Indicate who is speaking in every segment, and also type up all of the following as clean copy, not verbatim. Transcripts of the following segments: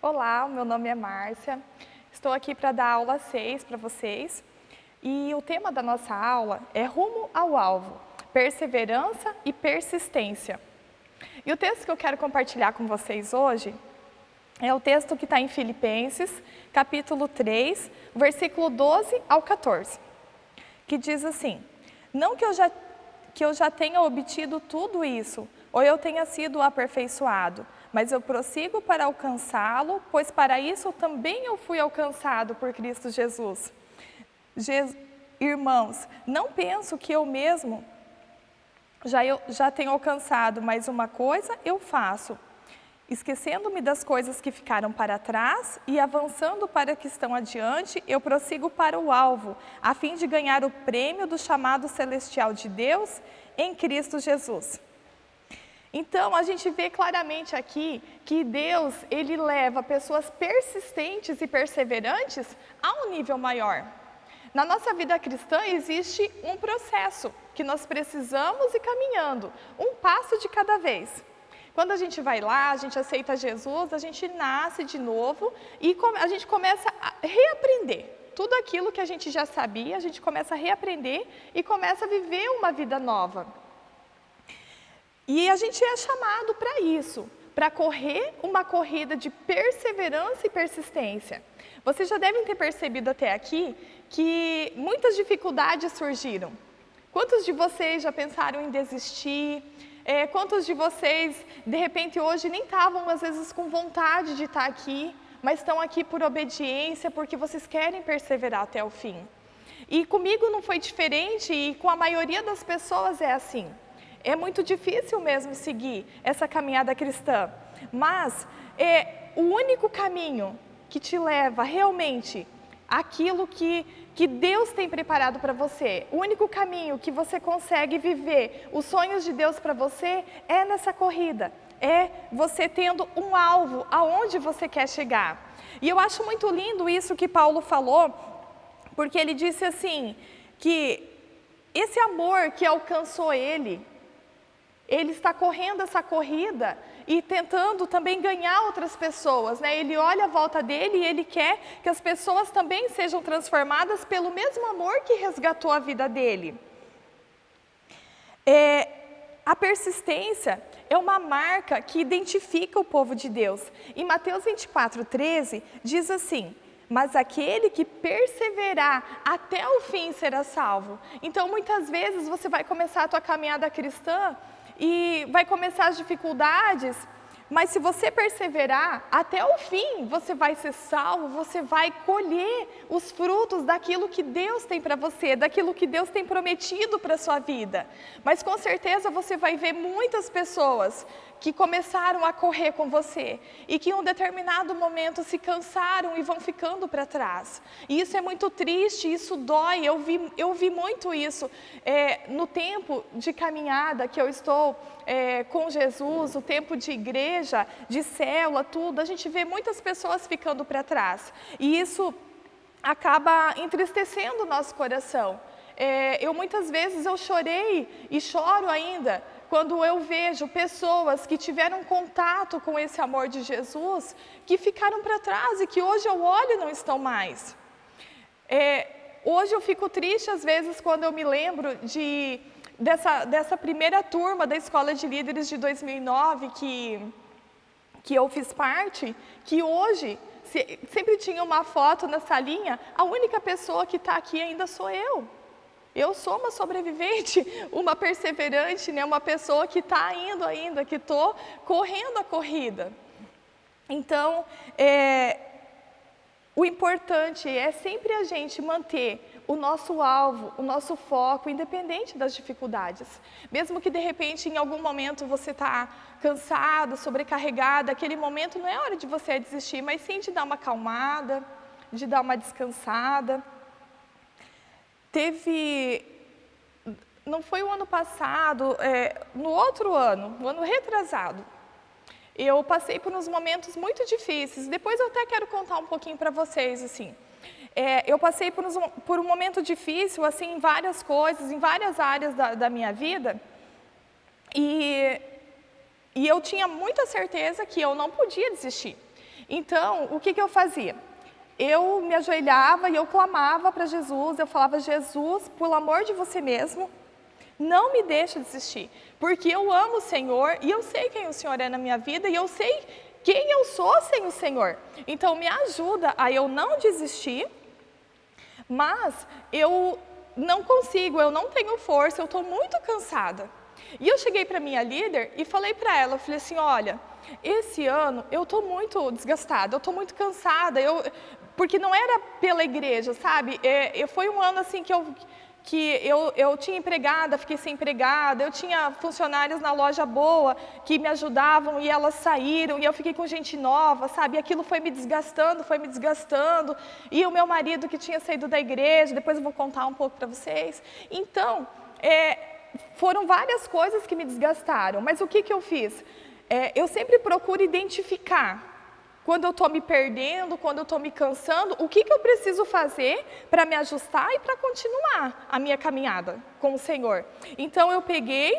Speaker 1: Olá, o meu nome é Márcia, estou aqui para dar a aula 6 para vocês e o tema da nossa aula é Rumo ao Alvo, Perseverança e Persistência. E o texto que eu quero compartilhar com vocês hoje é o texto que está em Filipenses, capítulo 3, versículo 12 ao 14, que diz assim: Não que eu já tenha obtido tudo isso, ou eu tenha sido aperfeiçoado, mas eu prossigo para alcançá-lo, pois para isso também eu fui alcançado por Cristo Jesus. Irmãos, não penso que eu mesmo já tenho alcançado, mas uma coisa eu faço, esquecendo-me das coisas que ficaram para trás e avançando para que estão adiante, eu prossigo para o alvo, a fim de ganhar o prêmio do chamado celestial de Deus em Cristo Jesus. Então, a gente vê claramente aqui que Deus, Ele leva pessoas persistentes e perseverantes a um nível maior. Na nossa vida cristã existe um processo que nós precisamos ir caminhando, um passo de cada vez. Quando a gente vai lá, a gente aceita Jesus, a gente nasce de novo e a gente começa a reaprender. Tudo aquilo que a gente já sabia, a gente começa a reaprender e começa a viver uma vida nova. E a gente é chamado para isso, para correr uma corrida de perseverança e persistência. Vocês já devem ter percebido até aqui que muitas dificuldades surgiram. Quantos de vocês já pensaram em desistir? Quantos de vocês, de repente, hoje nem estavam, às vezes, com vontade de estar aqui, mas estão aqui por obediência, porque vocês querem perseverar até o fim? E comigo não foi diferente, e com a maioria das pessoas é assim. É muito difícil mesmo seguir essa caminhada cristã, mas o único caminho que te leva realmente àquilo que Deus tem preparado para você, o único caminho que você consegue viver os sonhos de Deus para você é nessa corrida, é você tendo um alvo aonde você quer chegar. E eu acho muito lindo isso que Paulo falou, porque ele disse assim, que esse amor que alcançou ele está correndo essa corrida e tentando também ganhar outras pessoas, né? Ele olha à volta dele e ele quer que as pessoas também sejam transformadas pelo mesmo amor que resgatou a vida dele. A persistência é uma marca que identifica o povo de Deus. Em Mateus 24:13 diz assim: mas aquele que perseverar até o fim será salvo. Então, muitas vezes você vai começar a tua caminhada cristã e vai começar as dificuldades, mas se você perseverar até o fim, você vai ser salvo, você vai colher os frutos daquilo que Deus tem para você, daquilo que Deus tem prometido para a sua vida. Mas com certeza você vai ver muitas pessoas que começaram a correr com você e que em um determinado momento se cansaram e vão ficando para trás. E isso é muito triste, isso dói, eu vi muito isso no tempo de caminhada que eu estou com Jesus, o tempo de igreja, de célula, tudo, a gente vê muitas pessoas ficando para trás. E isso acaba entristecendo o nosso coração. Muitas vezes eu chorei e choro ainda, quando eu vejo pessoas que tiveram contato com esse amor de Jesus, que ficaram para trás e que hoje eu olho e não estão mais. Hoje eu fico triste às vezes quando eu me lembro dessa primeira turma da Escola de Líderes de 2009 que eu fiz parte, que hoje sempre tinha uma foto na salinha, a única pessoa que está aqui ainda sou eu. Eu sou uma sobrevivente, uma perseverante, né? Uma pessoa que está indo ainda, que estou correndo a corrida. Então, o importante é sempre a gente manter o nosso alvo, o nosso foco, independente das dificuldades. Mesmo que de repente, em algum momento, você está cansado, sobrecarregado, aquele momento não é hora de você desistir, mas sim de dar uma acalmada, de dar uma descansada. Não foi o ano passado, no outro ano, no ano retrasado, eu passei por uns momentos muito difíceis. Depois eu até quero contar um pouquinho para vocês, assim. Eu passei por um momento difícil, assim, em várias coisas, em várias áreas da minha vida, e eu tinha muita certeza que eu não podia desistir. Então, o que eu fazia? Eu me ajoelhava e eu clamava para Jesus, eu falava, Jesus, pelo amor de você mesmo, não me deixe desistir, porque eu amo o Senhor e eu sei quem o Senhor é na minha vida e eu sei quem eu sou sem o Senhor. Então, me ajuda a eu não desistir, mas eu não consigo, eu não tenho força, eu estou muito cansada. E eu cheguei para minha líder e falei para ela, eu falei assim, olha, esse ano eu estou muito desgastada, eu estou muito cansada, porque não era pela igreja, sabe? Foi um ano assim que eu tinha empregada, fiquei sem empregada, eu tinha funcionários na loja boa que me ajudavam e elas saíram e eu fiquei com gente nova, sabe? E aquilo foi me desgastando, e o meu marido que tinha saído da igreja, depois eu vou contar um pouco para vocês. Então, foram várias coisas que me desgastaram, mas o que eu fiz? Eu sempre procuro identificar quando eu estou me perdendo, quando eu estou me cansando, o que eu preciso fazer para me ajustar e para continuar a minha caminhada com o Senhor. Então, eu peguei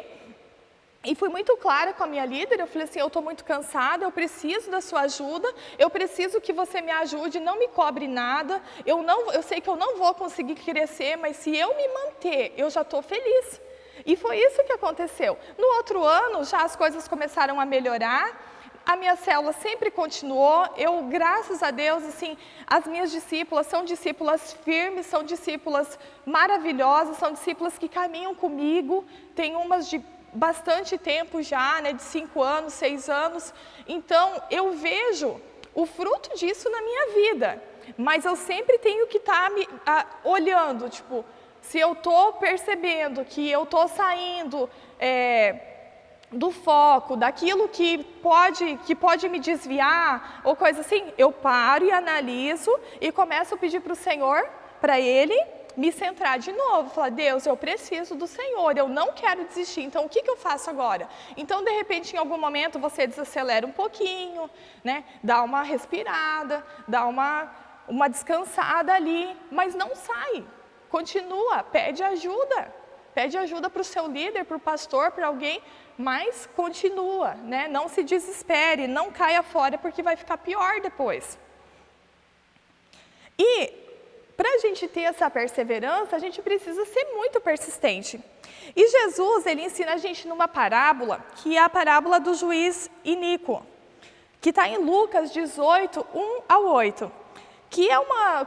Speaker 1: e fui muito clara com a minha líder, eu falei assim, eu estou muito cansada, eu preciso da sua ajuda, eu preciso que você me ajude, não me cobre nada, eu sei que eu não vou conseguir crescer, mas se eu me manter, eu já estou feliz. E foi isso que aconteceu. No outro ano, já as coisas começaram a melhorar, a minha célula sempre continuou, graças a Deus, assim, as minhas discípulas são discípulas firmes, são discípulas maravilhosas, são discípulas que caminham comigo, tem umas de bastante tempo já, né, de 5 anos, 6 anos, então eu vejo o fruto disso na minha vida, mas eu sempre tenho que estar olhando, tipo, se eu estou percebendo que eu estou saindo do foco, daquilo que pode me desviar, ou coisa assim, eu paro e analiso e começo a pedir para o Senhor, para Ele me centrar de novo, falar, Deus, eu preciso do Senhor, eu não quero desistir, então o que eu faço agora? Então, de repente, em algum momento, você desacelera um pouquinho, né? Dá uma respirada, dá uma descansada ali, mas não sai, continua, pede ajuda para o seu líder, para o pastor, para alguém, mas continua, né? Não se desespere, não caia fora, porque vai ficar pior depois. E para a gente ter essa perseverança, a gente precisa ser muito persistente. E Jesus, ele ensina a gente numa parábola, que é a parábola do juiz iníquo, que está em Lucas 18, 1-8, que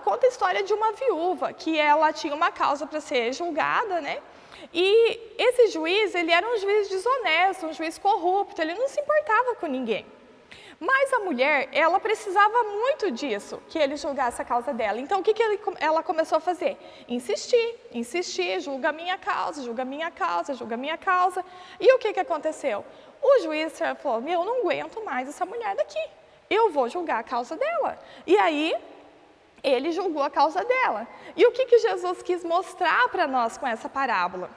Speaker 1: conta a história de uma viúva, que ela tinha uma causa para ser julgada, né? E esse juiz, ele era um juiz desonesto, um juiz corrupto, ele não se importava com ninguém. Mas a mulher, ela precisava muito disso, que ele julgasse a causa dela. Então, o que ela começou a fazer? Insistir, julga a minha causa, julga a minha causa, julga a minha causa. E o que aconteceu? O juiz falou, eu não aguento mais essa mulher daqui, eu vou julgar a causa dela. E aí, ele julgou a causa dela. E o que Jesus quis mostrar para nós com essa parábola?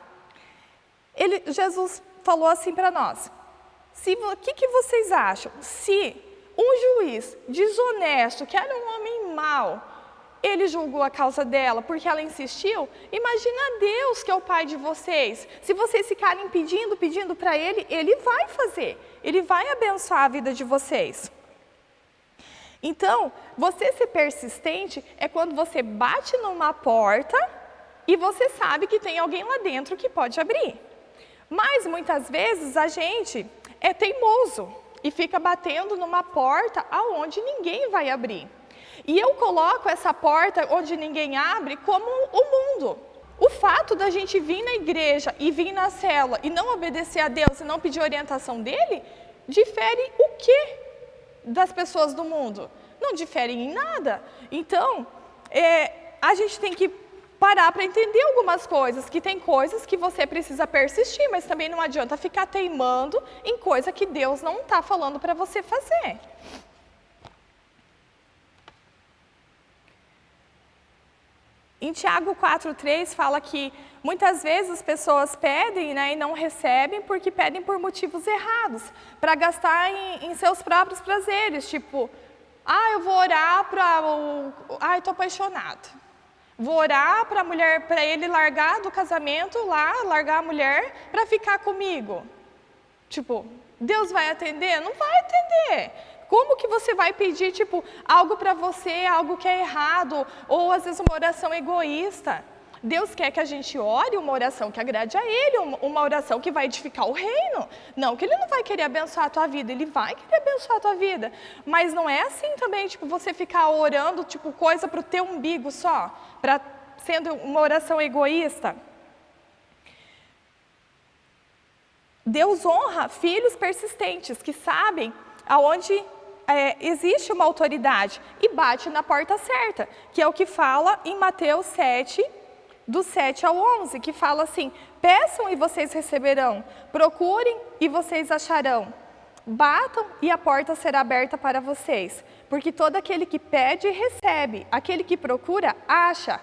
Speaker 1: Jesus falou assim para nós, o que vocês acham? Se um juiz desonesto, que era um homem mau, ele julgou a causa dela porque ela insistiu, imagina Deus, que é o pai de vocês. Se vocês ficarem pedindo para ele, ele vai fazer, ele vai abençoar a vida de vocês. Então, você ser persistente é quando você bate numa porta e você sabe que tem alguém lá dentro que pode abrir. Mas, muitas vezes, a gente é teimoso e fica batendo numa porta aonde ninguém vai abrir. E eu coloco essa porta onde ninguém abre como o mundo. O fato da gente vir na igreja e vir na célula e não obedecer a Deus e não pedir orientação dele, difere o quê das pessoas do mundo? Não diferem em nada. Então, a gente tem que parar para entender algumas coisas, que tem coisas que você precisa persistir, mas também não adianta ficar teimando em coisa que Deus não está falando para você fazer. Em Tiago 4,3 fala que muitas vezes as pessoas pedem, né, e não recebem porque pedem por motivos errados, para gastar em seus próprios prazeres, tipo, eu vou orar eu estou apaixonado. Vou orar para ele largar do casamento lá, largar a mulher para ficar comigo. Tipo, Deus vai atender? Não vai atender. Como que você vai pedir, tipo, algo para você, algo que é errado, ou às vezes uma oração egoísta? Deus quer que a gente ore uma oração que agrade a Ele, uma oração que vai edificar o reino. Não que Ele não vai querer abençoar a tua vida, Ele vai querer abençoar a tua vida. Mas não é assim também, tipo, você ficar orando, tipo, coisa para o teu umbigo só, sendo uma oração egoísta. Deus honra filhos persistentes, que sabem aonde existe uma autoridade e bate na porta certa, que é o que fala em Mateus 7, do 7 ao 11, que fala assim: peçam e vocês receberão, procurem e vocês acharão, batam e a porta será aberta para vocês, porque todo aquele que pede, recebe, aquele que procura, acha,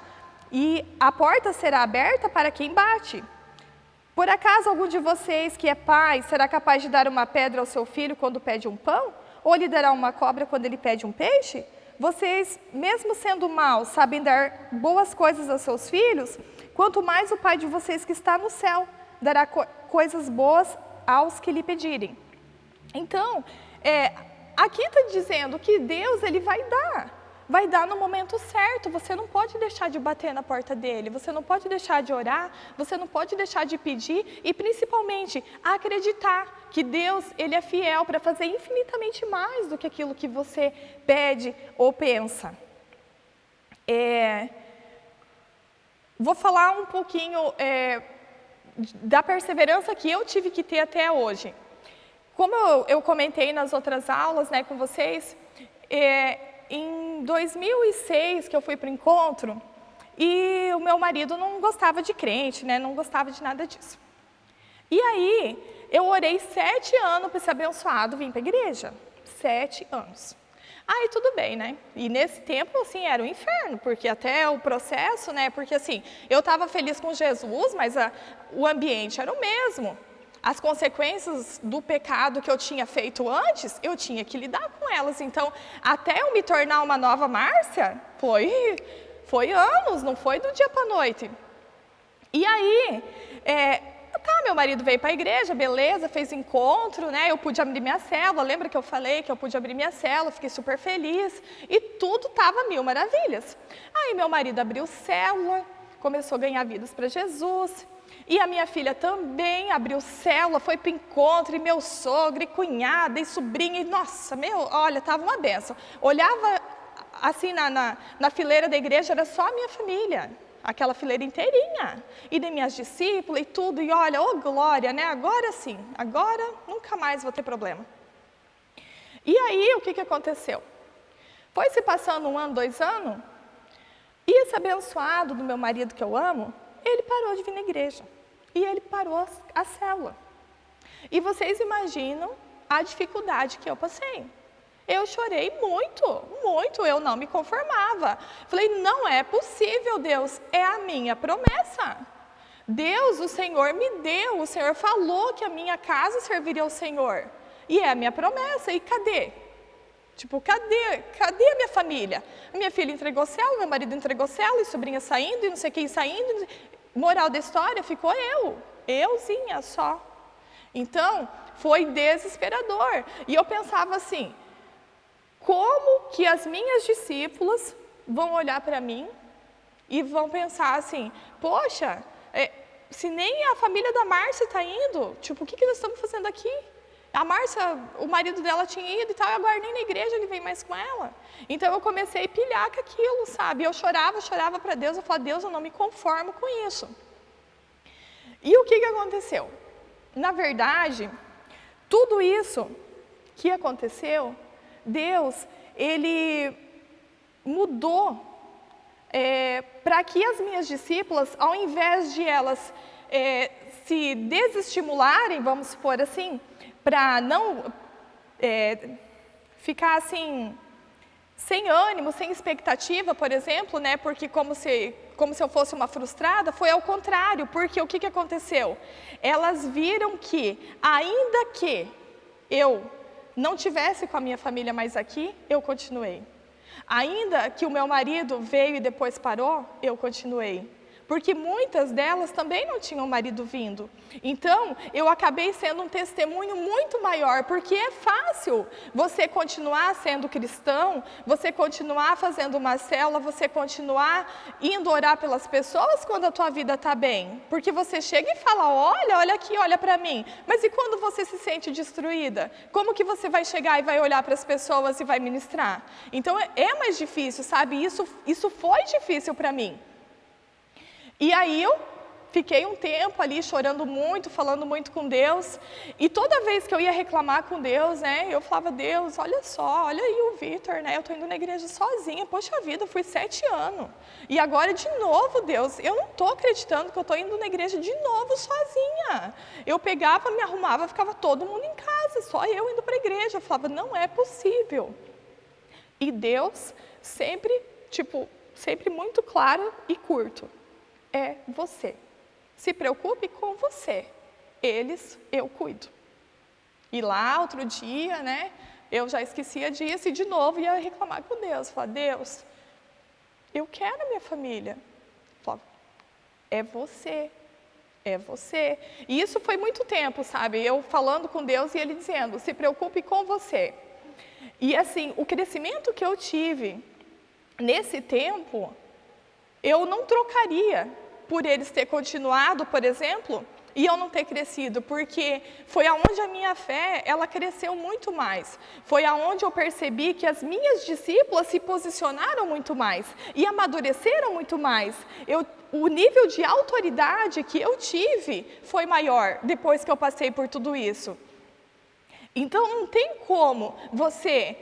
Speaker 1: e a porta será aberta para quem bate. Por acaso algum de vocês que é pai será capaz de dar uma pedra ao seu filho quando pede um pão? Ou lhe dará uma cobra quando ele pede um peixe? Vocês, mesmo sendo maus, sabem dar boas coisas aos seus filhos? Quanto mais o Pai de vocês que está no céu dará coisas boas aos que lhe pedirem. Então, aqui está dizendo que Deus ele vai dar no momento certo. Você não pode deixar de bater na porta dele, você não pode deixar de orar, você não pode deixar de pedir e principalmente acreditar que Deus ele é fiel para fazer infinitamente mais do que aquilo que você pede ou pensa. Vou falar um pouquinho da perseverança que eu tive que ter até hoje. Como eu comentei nas outras aulas, né, com vocês, em 2006 que eu fui para o encontro, e o meu marido não gostava de crente, né, não gostava de nada disso. E aí, eu orei 7 anos para ser abençoado, vim para a igreja. 7 anos. Aí tudo bem, né? E nesse tempo, assim, era um inferno, porque até o processo, né? Porque assim, eu estava feliz com Jesus, mas o ambiente era o mesmo. As consequências do pecado que eu tinha feito antes, eu tinha que lidar com elas. Então, até eu me tornar uma nova Márcia, foi anos, não foi do dia para a noite. E aí, meu marido veio para a igreja, beleza, fez encontro, né? Eu pude abrir minha célula, lembra que eu falei que eu pude abrir minha célula, fiquei super feliz e tudo estava mil maravilhas. Aí meu marido abriu célula, começou a ganhar vidas para Jesus. E a minha filha também abriu célula, foi para o encontro, e meu sogro, e cunhada, e sobrinha, e nossa, olha, estava uma benção. Olhava assim na fileira da igreja, era só a minha família, aquela fileira inteirinha, e de minhas discípulas e tudo, e olha, oh glória, né? Agora sim, agora nunca mais vou ter problema. E aí, o que aconteceu? Foi se passando 1 ano, 2 anos, e esse abençoado do meu marido que eu amo, ele parou de vir na igreja. E ele parou a célula. E vocês imaginam a dificuldade que eu passei. Eu chorei muito, muito, eu não me conformava. Falei, não é possível, Deus, é a minha promessa. Deus, o Senhor me deu, o Senhor falou que a minha casa serviria ao Senhor. E é a minha promessa, e cadê? Tipo, cadê a minha família? A minha filha entregou célula, meu marido entregou célula, e sobrinha saindo, e não sei quem saindo. Moral da história, ficou euzinha só. Então, foi desesperador. E eu pensava assim, como que as minhas discípulas vão olhar para mim e vão pensar assim, poxa, se nem a família da Márcia está indo, tipo, o que nós estamos fazendo aqui? A Márcia, o marido dela tinha ido e tal, eu agora nem na igreja ele vem mais com ela. Então eu comecei a pilhar com aquilo, sabe? Eu chorava para Deus, eu falava, Deus, eu não me conformo com isso. E o que aconteceu? Na verdade, tudo isso que aconteceu, Deus, Ele mudou para que as minhas discípulas, ao invés de elas se desestimularem, vamos supor assim, para não ficar assim, sem ânimo, sem expectativa, por exemplo, né? Porque como se eu fosse uma frustrada, foi ao contrário, porque o que aconteceu? Elas viram que, ainda que eu não tivesse com a minha família mais aqui, eu continuei. Ainda que o meu marido veio e depois parou, eu continuei. porque muitas delas também não tinham marido vindo. Então, eu acabei sendo um testemunho muito maior, porque é fácil você continuar sendo cristão, você continuar fazendo uma célula, você continuar indo orar pelas pessoas quando a tua vida está bem. Porque você chega e fala, olha aqui, olha para mim. Mas e quando você se sente destruída? Como que você vai chegar e vai olhar para as pessoas e vai ministrar? Então, é mais difícil, sabe? Isso foi difícil para mim. E aí eu fiquei um tempo ali chorando muito, falando muito com Deus. E toda vez que eu ia reclamar com Deus, né, eu falava, Deus, olha só, olha aí o Vitor, né, eu estou indo na igreja sozinha, poxa vida, eu fui 7 anos. E agora de novo, Deus, eu não estou acreditando que eu estou indo na igreja de novo sozinha. Eu pegava, me arrumava, ficava todo mundo em casa, só eu indo para a igreja. Eu falava, não é possível. E Deus sempre muito claro e curto. É você. Se preocupe com você. Eles, eu cuido. E lá, outro dia, né, eu já esquecia disso e de novo ia reclamar com Deus. Falar, Deus, eu quero a minha família. Falar, é você. É você. E isso foi muito tempo, sabe? Eu falando com Deus e Ele dizendo, se preocupe com você. E assim, o crescimento que eu tive nesse tempo, eu não trocaria por eles ter continuado, por exemplo, e eu não ter crescido, porque foi aonde a minha fé, ela cresceu muito mais. Foi aonde eu percebi que as minhas discípulas se posicionaram muito mais e amadureceram muito mais. O nível de autoridade que eu tive foi maior depois que eu passei por tudo isso. Então, não tem como você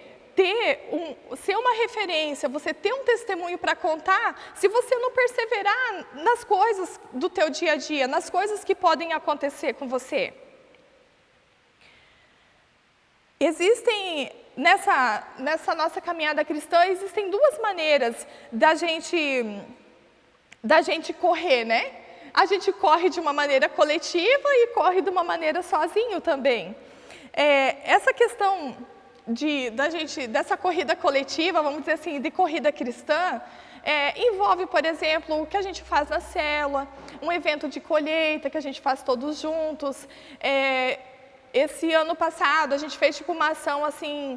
Speaker 1: ser uma referência, você ter um testemunho para contar, se você não perseverar nas coisas do teu dia a dia, nas coisas que podem acontecer com você. Existem, nessa nossa caminhada cristã, existem 2 maneiras da gente correr, né? A gente corre de uma maneira coletiva e corre de uma maneira sozinho também. Essa questão dessa corrida coletiva, vamos dizer assim, de corrida cristã, envolve, por exemplo, o que a gente faz na célula, um evento de colheita que a gente faz todos juntos. Esse ano passado, a gente fez uma ação assim,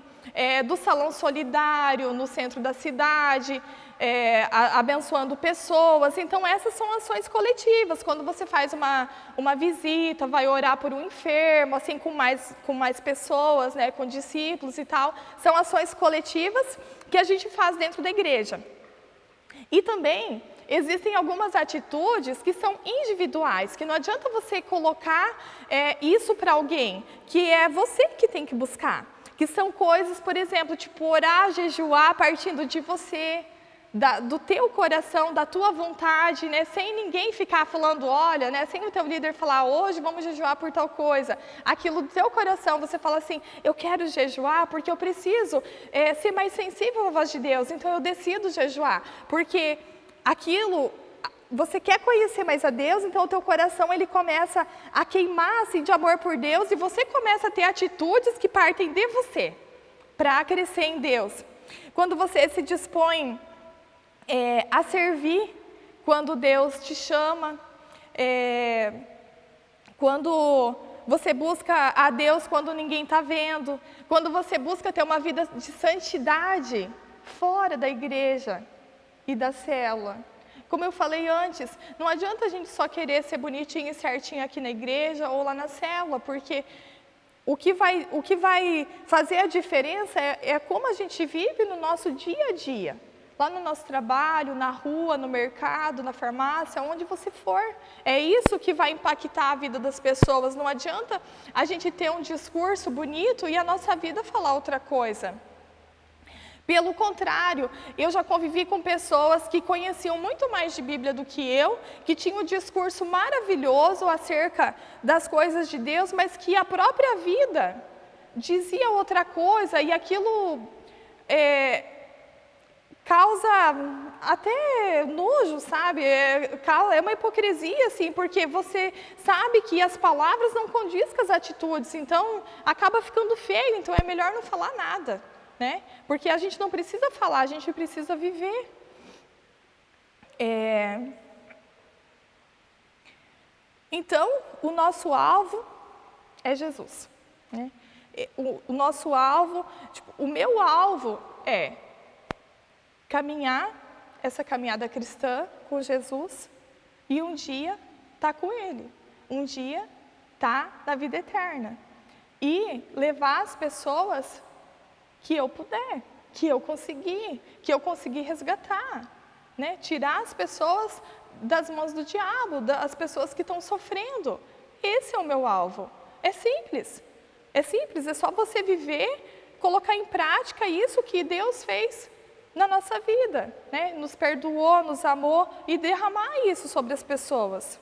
Speaker 1: do salão solidário no centro da cidade, abençoando pessoas. Então, essas são ações coletivas, quando você faz uma visita, vai orar por um enfermo, assim, com mais pessoas, né, com discípulos e tal. São ações coletivas que a gente faz dentro da igreja. E também existem algumas atitudes que são individuais, que não adianta você colocar isso para alguém, que é você que tem que buscar. Que são coisas, por exemplo, tipo orar, jejuar partindo de você, do teu coração, da tua vontade, né? Sem ninguém ficar falando, olha, né? Sem o teu líder falar, hoje vamos jejuar por tal coisa. Aquilo do teu coração, você fala assim, eu quero jejuar porque eu preciso ser mais sensível à voz de Deus, então eu decido jejuar, porque aquilo, você quer conhecer mais a Deus, então o teu coração ele começa a queimar assim, de amor por Deus e você começa a ter atitudes que partem de você, para crescer em Deus. Quando você se dispõe a servir, quando Deus te chama, quando você busca a Deus quando ninguém está vendo, quando você busca ter uma vida de santidade fora da igreja e da célula. Como eu falei antes, não adianta a gente só querer ser bonitinho e certinho aqui na igreja ou lá na célula, porque o que vai fazer a diferença é como a gente vive no nosso dia a dia. Lá no nosso trabalho, na rua, no mercado, na farmácia, onde você for. É isso que vai impactar a vida das pessoas. Não adianta a gente ter um discurso bonito e a nossa vida falar outra coisa. Pelo contrário, eu já convivi com pessoas que conheciam muito mais de Bíblia do que eu, que tinham um discurso maravilhoso acerca das coisas de Deus, mas que a própria vida dizia outra coisa e aquilo causa até nojo, sabe? É uma hipocrisia, assim, porque você sabe que as palavras não condizem com as atitudes, então acaba ficando feio, então é melhor não falar nada, né? Porque a gente não precisa falar, a gente precisa viver. Então, o nosso alvo é Jesus, né? O nosso alvo, o meu alvo é caminhar essa caminhada cristã com Jesus e um dia estar com Ele, um dia estar na vida eterna e levar as pessoas que eu puder, que eu conseguir resgatar, né? Tirar as pessoas das mãos do diabo, das pessoas que estão sofrendo. Esse é o meu alvo. É simples, é só você viver, colocar em prática isso que Deus fez na nossa vida, né? Nos perdoou, nos amou e derramar isso sobre as pessoas.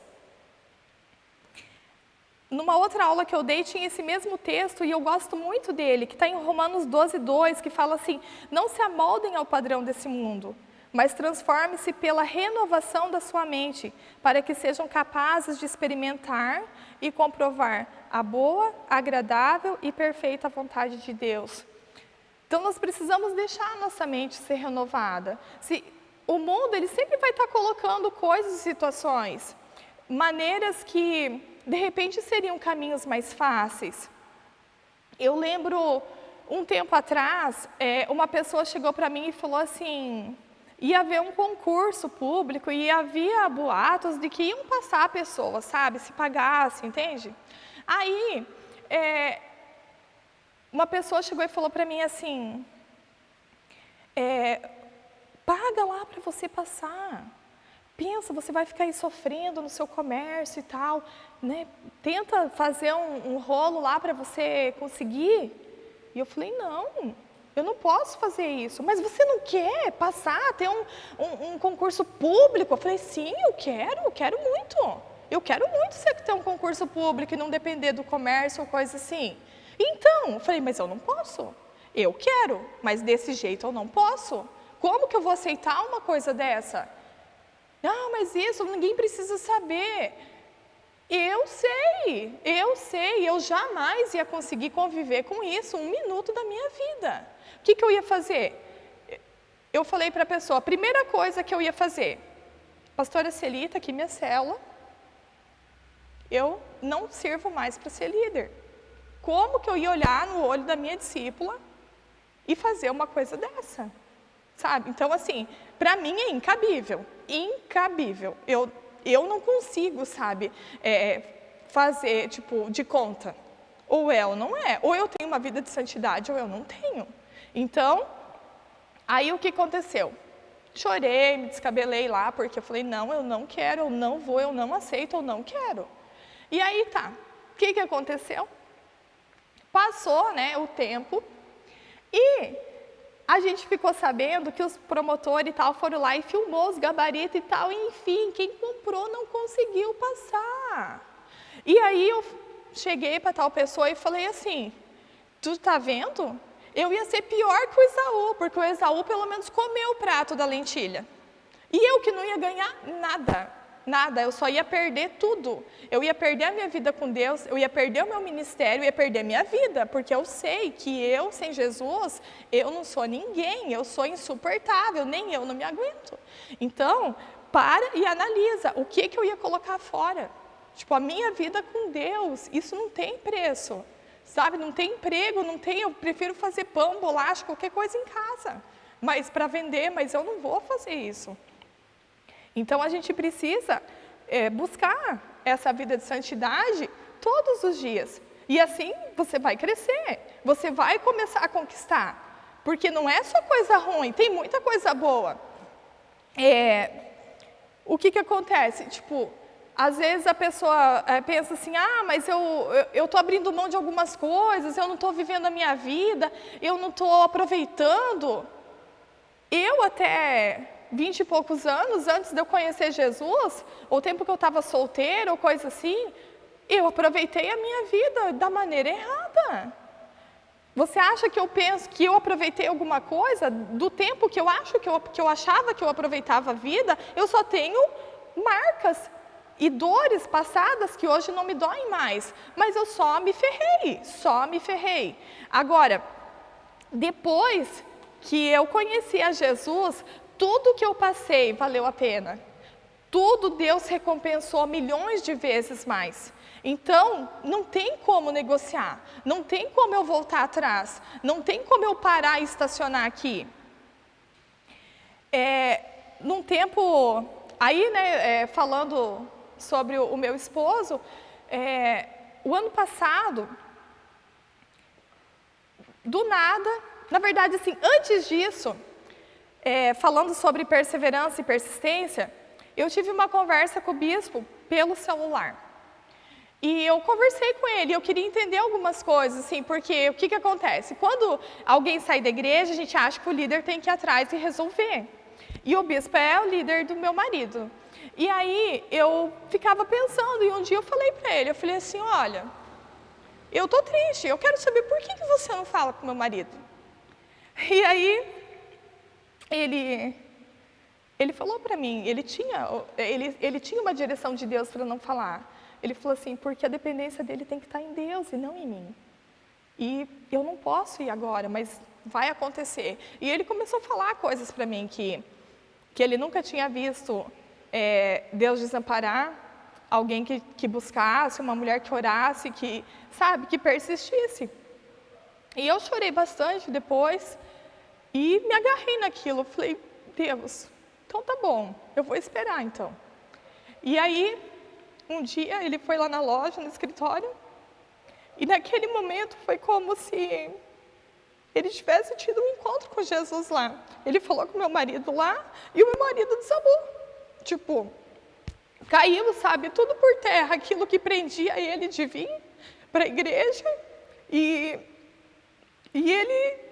Speaker 1: Numa outra aula que eu dei, tinha esse mesmo texto, e eu gosto muito dele, que está em Romanos 12:2, que fala assim: não se amoldem ao padrão desse mundo, mas transforme-se pela renovação da sua mente, para que sejam capazes de experimentar e comprovar a boa, agradável e perfeita vontade de Deus. Então, nós precisamos deixar a nossa mente ser renovada. O mundo, ele sempre vai estar colocando coisas e situações, maneiras que de repente seriam caminhos mais fáceis. Eu lembro, um tempo atrás, uma pessoa chegou para mim e falou assim, ia haver um concurso público e havia boatos de que iam passar pessoas, sabe, se pagasse, entende? Aí, uma pessoa chegou e falou para mim assim, paga lá para você passar. Pensa, você vai ficar aí sofrendo no seu comércio e tal, né? Tenta fazer um rolo lá para você conseguir. E eu falei, não, eu não posso fazer isso. Mas você não quer passar, ter um concurso público? Eu falei, sim, eu quero muito. Eu quero muito você ter um concurso público e não depender do comércio ou coisa assim. Então, eu falei, mas eu não posso. Eu quero, mas desse jeito eu não posso. Como que eu vou aceitar uma coisa dessa? Não, mas isso ninguém precisa saber. Eu sei, eu jamais ia conseguir conviver com isso 1 minuto da minha vida. O que eu ia fazer? Eu falei para a pessoa, a primeira coisa que eu ia fazer, pastora Celita, aqui minha célula, eu não sirvo mais para ser líder. Como que eu ia olhar no olho da minha discípula e fazer uma coisa dessa? Sabe? Então, assim, para mim é incabível. Eu não consigo, sabe, fazer, tipo, de conta. Ou é ou não é. Ou eu tenho uma vida de santidade ou eu não tenho. Então, aí o que aconteceu? Chorei, me descabelei lá, porque eu falei, não, eu não quero, eu não vou, eu não aceito, eu não quero. E aí tá, o que aconteceu? Passou, né, o tempo e a gente ficou sabendo que os promotores e tal foram lá e filmou os gabaritos e tal, e enfim, quem comprou não conseguiu passar. E aí eu cheguei para tal pessoa e falei assim, tu tá vendo? Eu ia ser pior que o Esaú, porque o Esaú pelo menos comeu o prato da lentilha. E eu que não ia ganhar nada, eu só ia perder tudo. Eu ia perder a minha vida com Deus, eu ia perder o meu ministério, eu ia perder a minha vida, porque eu sei que eu, sem Jesus, eu não sou ninguém, eu sou insuportável, nem eu não me aguento. Então, para e analisa, o que eu ia colocar fora? Tipo, a minha vida com Deus, isso não tem preço, sabe? Não tem emprego, não tem, eu prefiro fazer pão, bolacha, qualquer coisa em casa, mas para vender, mas eu não vou fazer isso. Então, a gente precisa buscar essa vida de santidade todos os dias. E assim, você vai crescer, você vai começar a conquistar. Porque não é só coisa ruim, tem muita coisa boa. O que acontece? Tipo, às vezes a pessoa pensa assim, mas eu estou abrindo mão de algumas coisas, eu não estou vivendo a minha vida, eu não estou aproveitando. Eu até 20 e poucos anos, antes de eu conhecer Jesus, ou tempo que eu estava solteira, ou coisa assim, eu aproveitei a minha vida da maneira errada. Você acha que eu penso que eu aproveitei alguma coisa? Do tempo que eu acho que eu achava que eu aproveitava a vida, eu só tenho marcas e dores passadas que hoje não me doem mais. Mas eu só me ferrei. Agora, depois que eu conheci a Jesus, tudo que eu passei valeu a pena. tudo Deus recompensou milhões de vezes mais. Então, não tem como negociar, não tem como eu voltar atrás, não tem como eu parar e estacionar aqui. Num tempo, aí, né, falando sobre o meu esposo, o ano passado, do nada, na verdade, assim, antes disso, falando sobre perseverança e persistência, eu tive uma conversa com o bispo pelo celular. E eu conversei com ele, eu queria entender algumas coisas, assim, porque o que acontece? Quando alguém sai da igreja, a gente acha que o líder tem que ir atrás e resolver. E o bispo é o líder do meu marido. E aí eu ficava pensando, e um dia eu falei para ele, eu falei assim, olha, eu tô triste, eu quero saber por que você não fala com meu marido. E aí ele falou para mim, ele tinha uma direção de Deus para não falar. Ele falou assim, porque a dependência dele tem que estar em Deus e não em mim. E eu não posso ir agora, mas vai acontecer. E ele começou a falar coisas para mim que ele nunca tinha visto Deus desamparar alguém que buscasse, uma mulher que orasse, que persistisse. E eu chorei bastante depois e me agarrei naquilo. Falei, Deus, então tá bom, eu vou esperar então. E aí, um dia ele foi lá na loja, no escritório, e naquele momento foi como se ele tivesse tido um encontro com Jesus lá. Ele falou com o meu marido lá, e o meu marido desabou. Tipo, caiu, tudo por terra, aquilo que prendia ele de vir para a igreja, e ele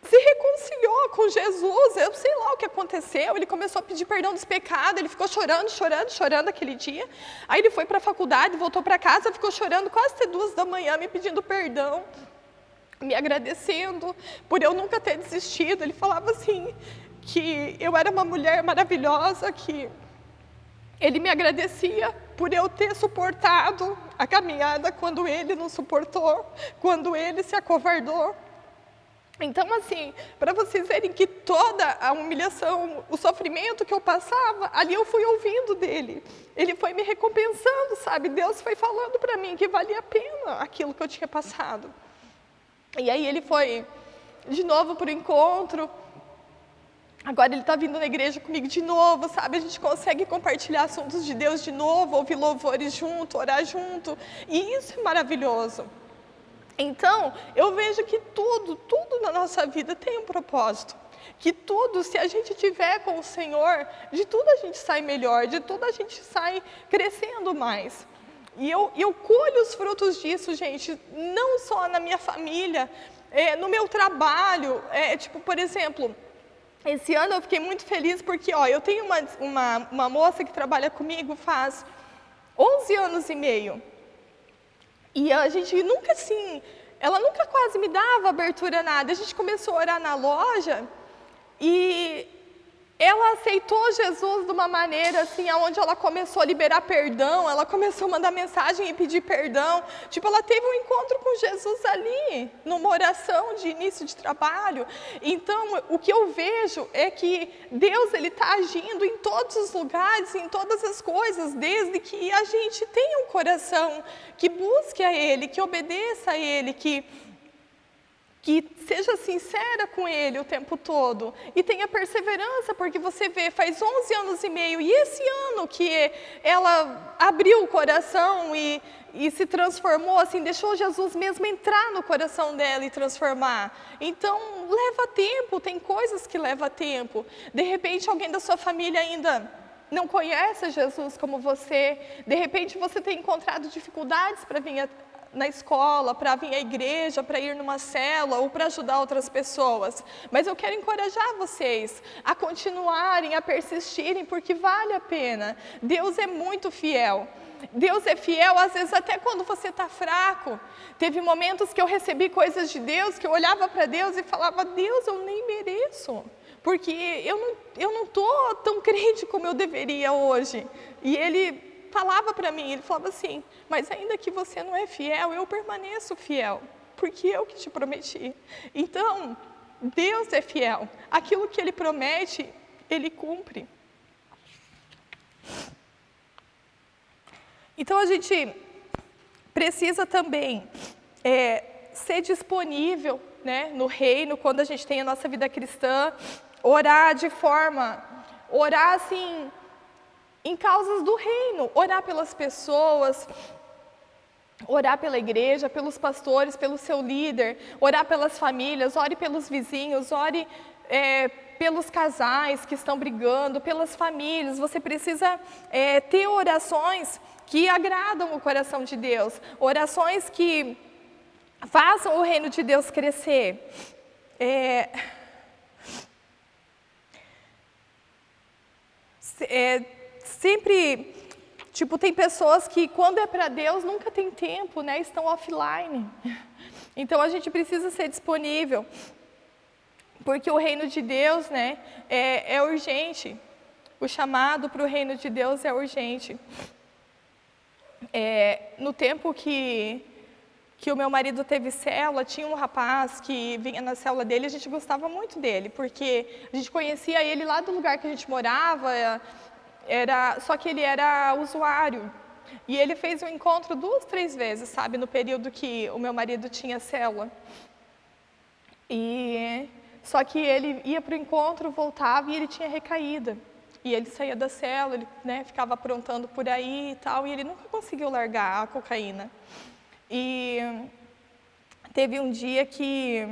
Speaker 1: se reconciliou com Jesus. Eu sei lá o que aconteceu, ele começou a pedir perdão dos pecados, ele ficou chorando aquele dia. Aí ele foi para a faculdade, voltou para casa, ficou chorando quase até 2 da manhã, me pedindo perdão, me agradecendo por eu nunca ter desistido. Ele falava assim, que eu era uma mulher maravilhosa, que ele me agradecia por eu ter suportado a caminhada quando ele não suportou, quando ele se acovardou. Então, assim, para vocês verem que toda a humilhação, o sofrimento que eu passava, ali eu fui ouvindo dele. Ele foi me recompensando, Deus foi falando para mim que valia a pena aquilo que eu tinha passado. E aí ele foi de novo para o encontro. Agora ele está vindo na igreja comigo de novo, A gente consegue compartilhar assuntos de Deus de novo, ouvir louvores junto, orar junto. E isso é maravilhoso. Então, eu vejo que tudo na nossa vida tem um propósito. Que tudo, se a gente tiver com o Senhor, de tudo a gente sai melhor, de tudo a gente sai crescendo mais. E eu colho os frutos disso, gente, não só na minha família, no meu trabalho. Por exemplo, esse ano eu fiquei muito feliz porque, eu tenho uma moça que trabalha comigo faz 11 anos e meio. E a gente nunca ela nunca quase me dava abertura a nada. A gente começou a orar na loja e ela aceitou Jesus de uma maneira onde ela começou a liberar perdão, ela começou a mandar mensagem e pedir perdão. Ela teve um encontro com Jesus ali, numa oração de início de trabalho. Então, o que eu vejo é que Deus está agindo em todos os lugares, em todas as coisas, desde que a gente tenha um coração que busque a Ele, que obedeça a Ele, que seja sincera com Ele o tempo todo e tenha perseverança, porque você vê, faz 11 anos e meio, e esse ano que ela abriu o coração e se transformou, deixou Jesus mesmo entrar no coração dela e transformar. Então, leva tempo, tem coisas que levam tempo. De repente, alguém da sua família ainda não conhece Jesus como você, de repente você tem encontrado dificuldades para vir na escola, para vir à igreja, para ir numa célula ou para ajudar outras pessoas. Mas eu quero encorajar vocês a continuarem, a persistirem, porque vale a pena. Deus é muito fiel. Deus é fiel, às vezes até quando você está fraco. Teve momentos que eu recebi coisas de Deus, que eu olhava para Deus e falava, Deus, eu nem mereço, porque eu não estou tão crente como eu deveria hoje. E Ele falava para mim, Ele falava assim, mas ainda que você não é fiel, eu permaneço fiel, porque eu que te prometi. Então, Deus é fiel. Aquilo que Ele promete, Ele cumpre. Então, a gente precisa também ser disponível, né, no reino, quando a gente tem a nossa vida cristã, orar orar assim, em causas do reino, orar pelas pessoas, orar pela igreja, pelos pastores, pelo seu líder, orar pelas famílias, ore pelos vizinhos, ore pelos casais que estão brigando, pelas famílias. Você precisa ter orações que agradam o coração de Deus, orações que façam o reino de Deus crescer. Sempre, tipo, tem pessoas que quando é para Deus nunca tem tempo, né? Estão offline. Então a gente precisa ser disponível, porque o reino de Deus, né, é urgente. O chamado para o reino de Deus é urgente. No tempo que o meu marido teve célula, tinha um rapaz que vinha na célula dele, a gente gostava muito dele, porque a gente conhecia ele lá do lugar que a gente morava, só que ele era usuário. E ele fez um encontro 2, 3 vezes, sabe, no período que o meu marido tinha célula. Só que ele ia para o encontro, voltava e ele tinha recaída. E ele saía da célula, ele, né, ficava aprontando por aí e tal, e ele nunca conseguiu largar a cocaína. E teve um dia que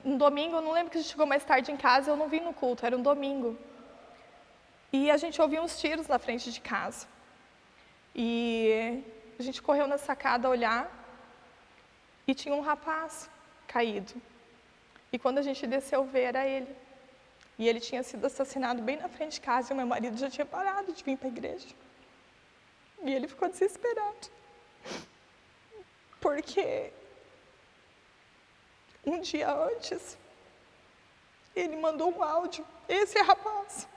Speaker 1: um domingo, eu não lembro que a gente chegou mais tarde em casa, eu não vim no culto, era um domingo. E a gente ouviu uns tiros na frente de casa. E a gente correu na sacada olhar e tinha um rapaz caído. E quando a gente desceu ver, era ele. E ele tinha sido assassinado bem na frente de casa e o meu marido já tinha parado de vir para a igreja. E ele ficou desesperado. Porque um dia antes, ele mandou um áudio, esse rapaz,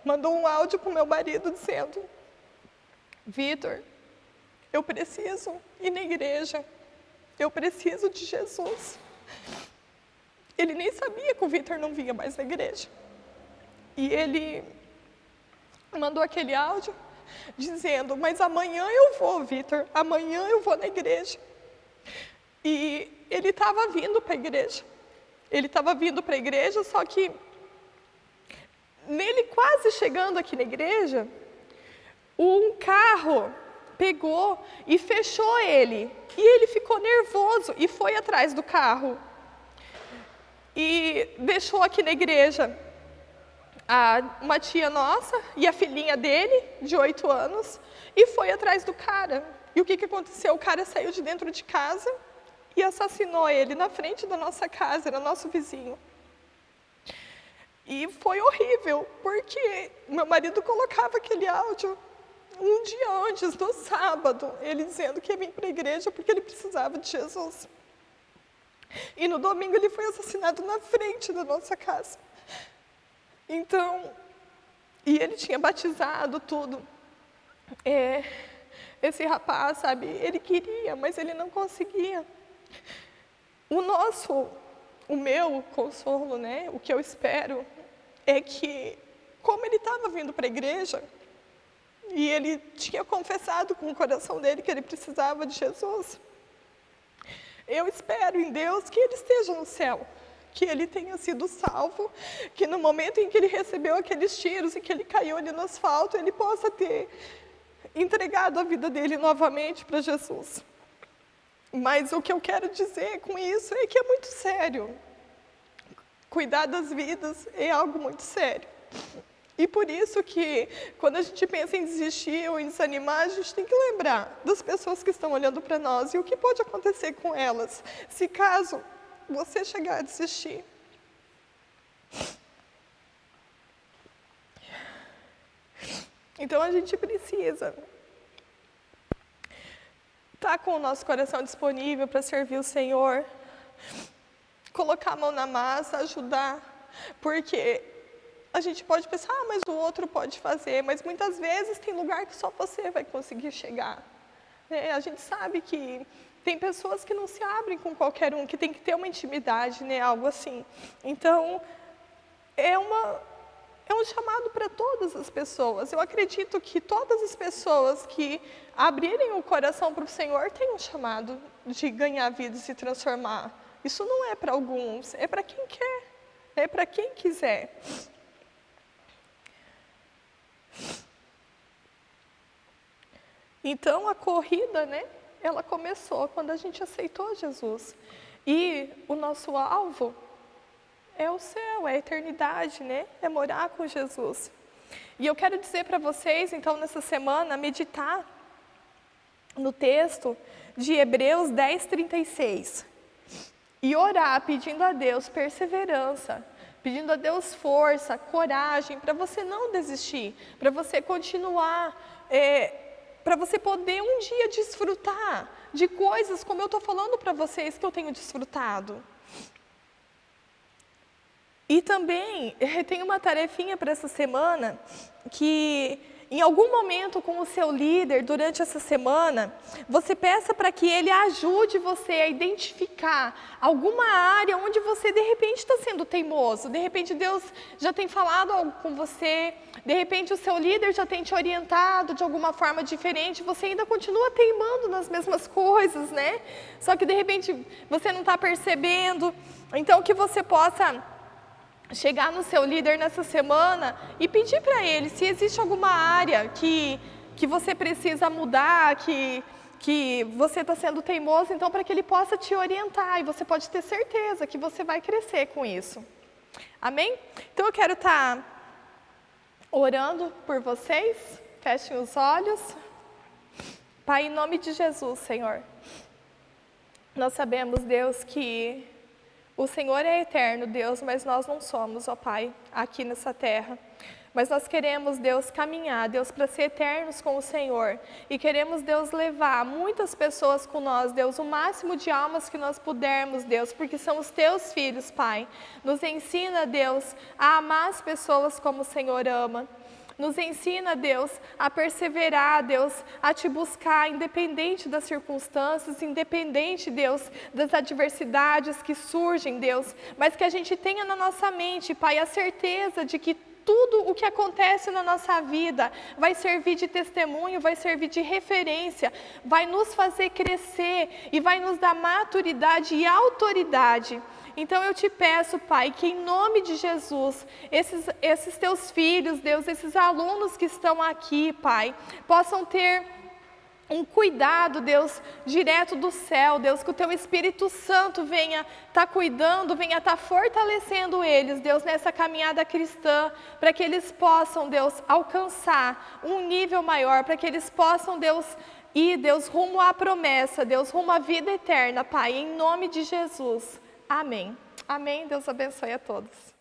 Speaker 1: mandou um áudio para o meu marido dizendo: Vitor, eu preciso ir na igreja, eu preciso de Jesus. Ele nem sabia que o Vitor não vinha mais na igreja. E ele mandou aquele áudio dizendo: mas amanhã eu vou, Vitor, amanhã eu vou na igreja. E ele estava vindo para a igreja. Ele estava vindo para a igreja, só que nele quase chegando aqui na igreja, um carro pegou e fechou ele. E ele ficou nervoso e foi atrás do carro. E deixou aqui na igreja uma tia nossa e a filhinha dele, de 8 anos, e foi atrás do cara. E o que aconteceu? O cara saiu de dentro de casa e assassinou ele na frente da nossa casa, era nosso vizinho. E foi horrível, porque meu marido colocava aquele áudio um dia antes, no sábado, ele dizendo que ia vir para a igreja porque ele precisava de Jesus. E no domingo ele foi assassinado na frente da nossa casa. Então, e ele tinha batizado tudo. Esse rapaz, sabe, ele queria, mas ele não conseguia. O meu consolo, né, o que eu espero, é que, como ele estava vindo para a igreja, e ele tinha confessado com o coração dele que ele precisava de Jesus, eu espero em Deus que ele esteja no céu, que ele tenha sido salvo, que no momento em que ele recebeu aqueles tiros e que ele caiu ali no asfalto, ele possa ter entregado a vida dele novamente para Jesus. Mas o que eu quero dizer com isso é que é muito sério. Cuidar das vidas é algo muito sério. E por isso que, quando a gente pensa em desistir ou em desanimar, a gente tem que lembrar das pessoas que estão olhando para nós e o que pode acontecer com elas, se caso você chegar a desistir. Então a gente precisa estar com o nosso coração disponível para servir o Senhor, colocar a mão na massa, ajudar, porque a gente pode pensar, mas o outro pode fazer, mas muitas vezes tem lugar que só você vai conseguir chegar. A gente sabe que tem pessoas que não se abrem com qualquer um, que tem que ter uma intimidade, né, algo assim. Então, é um chamado para todas as pessoas. Eu acredito que todas as pessoas que abrirem o coração para o Senhor têm um chamado de ganhar vida e se transformar. Isso não é para alguns, é para quem quer, é para quem quiser. Então, a corrida, né, ela começou quando a gente aceitou Jesus. E o nosso alvo é o céu, é a eternidade, né? É morar com Jesus. E eu quero dizer para vocês, então, nessa semana, meditar no texto de Hebreus 10:36. E orar, pedindo a Deus perseverança, pedindo a Deus força, coragem, para você não desistir, para você continuar, para você poder um dia desfrutar de coisas como eu estou falando para vocês que eu tenho desfrutado. E também tem uma tarefinha para essa semana, que em algum momento com o seu líder, durante essa semana, você peça para que ele ajude você a identificar alguma área onde você de repente está sendo teimoso, de repente Deus já tem falado algo com você, de repente o seu líder já tem te orientado de alguma forma diferente, você ainda continua teimando nas mesmas coisas, né? Só que de repente você não está percebendo, então que você possa chegar no seu líder nessa semana e pedir para ele se existe alguma área que você precisa mudar, que você está sendo teimoso, então para que ele possa te orientar, e você pode ter certeza que você vai crescer com isso. Amém? Então eu quero estar orando por vocês, fechem os olhos. Pai, em nome de Jesus, Senhor, nós sabemos, Deus, que o Senhor é eterno, Deus, mas nós não somos, ó Pai, aqui nessa terra. Mas nós queremos, Deus, caminhar, Deus, para ser eternos com o Senhor. E queremos, Deus, levar muitas pessoas com nós, Deus, o máximo de almas que nós pudermos, Deus, porque são os Teus filhos, Pai. Nos ensina, Deus, a amar as pessoas como o Senhor ama. Nos ensina, Deus, a perseverar, Deus, a te buscar, independente das circunstâncias, independente, Deus, das adversidades que surgem, Deus, mas que a gente tenha na nossa mente, Pai, a certeza de que tudo o que acontece na nossa vida vai servir de testemunho, vai servir de referência, vai nos fazer crescer e vai nos dar maturidade e autoridade. Então eu te peço, Pai, que em nome de Jesus, esses teus filhos, Deus, esses alunos que estão aqui, Pai, possam ter um cuidado, Deus, direto do céu, Deus, que o Teu Espírito Santo venha estar cuidando, venha estar fortalecendo eles, Deus, nessa caminhada cristã, para que eles possam, Deus, alcançar um nível maior, para que eles possam, Deus, ir, Deus, rumo à promessa, Deus, rumo à vida eterna, Pai, em nome de Jesus. Amém. Amém. Deus abençoe a todos.